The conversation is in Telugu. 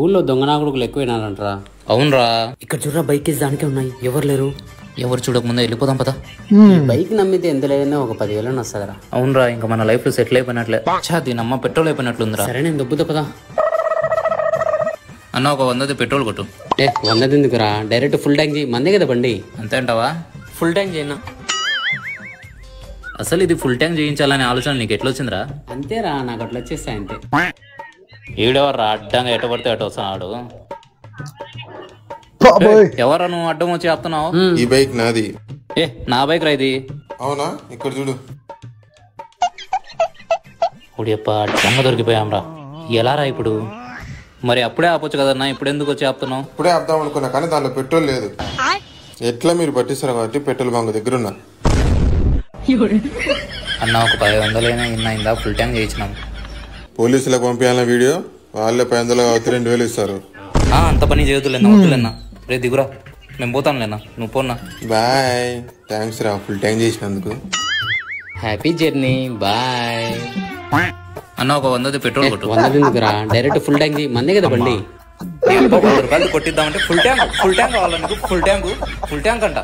ఊళ్ళో దొంగనాకుడుకులు ఎక్కువైనారంటరా. అవునరా, ఇక్కడ చూడరా బైక్ వేసి దానికే ఉన్నాయి, ఎవరు లేరు. ఎవరు చూడకముందే వెళ్ళిపోదాం పదా. బైక్ నమ్మితే ఎంత లేదన్నా ఒక 10,000 వస్తుందిరా. అవునరా, ఇంకా మన లైఫ్ లో సెటిల్ అయిపోయినట్లే. దీనమ్మ పెట్రోల్ అయిపోయినట్లుందిరా. సరే నేను దొబ్బుతా పదా. అన్న ఒక 100 పెట్రోల్ కొట్టు. 100 ఎందుకురా, డైరెక్ట్ ఫుల్ ట్యాంక్ చేయి, మందే కదా బండి. అంతే అంటావా? ఫుల్ ట్యాంక్ చేయనా? అసలు ఇది ఫుల్ ట్యాంక్ చేయించాలనే ఆలోచన నీకు ఎట్లా వచ్చిందిరా? అంతేరా, నాకు అట్లా వచ్చేస్తాయి అంతే. ఈడెవర్రా అడ్డంగా ఎట పడితే అటు వస్తున్నాడు. ఎవరా నువ్వు అడ్డం వచ్చి ఆపుతున్నావు? ఈ బైక్ నాది. నా బైక్ రా ఇది. అవునా? ఇక్కడ చూడు. ఉడియప్ప అడ్డంగా దొరికిపోయాంరా. ఎలా రా ఇప్పుడు? మరి అప్పుడే ఆపొచ్చు కదన్నా, ఇప్పుడు ఎందుకు వచ్చి ఆపుతున్నావు? ఇప్పుడే ఆపుదాం అనుకున్నా కానీ దాంట్లో పెట్రోల్ లేదు. ఎట్లా మీరు పట్టిస్తారు కాబట్టి పెట్రోల్ బంక్ దగ్గర ఉన్నా. అన్న ఒక 500 ఇందా ఫుల్ ట్యాంక్ చేయించినాం. పోలీసులకు పంపించాలన్న వీడియో వాళ్ళే 500 కాబట్టి 2,000 ఇస్తారు. అంత పని చేయొద్దులేనా, వద్దులేనా. రే దిగురా, మేము పోతాంలేనా, నువ్వు పోన్నా. బాయ్, థ్యాంక్స్ రా ఫుల్ ట్యాంక్ చేసినందుకు. Happy journey, bye. అన్న ఒక 100 పెట్రోల్ కొట్టు. 100 ఎందుకురా, డైరెక్ట్ ఫుల్ ట్యాంక్ చేయి, మందే కదా బండి. 100 రూపాయలు కొట్టిద్దామంటే ఫుల్ ట్యాంక్ కావాలి నీకు. ఫుల్ ట్యాంక్ అంట.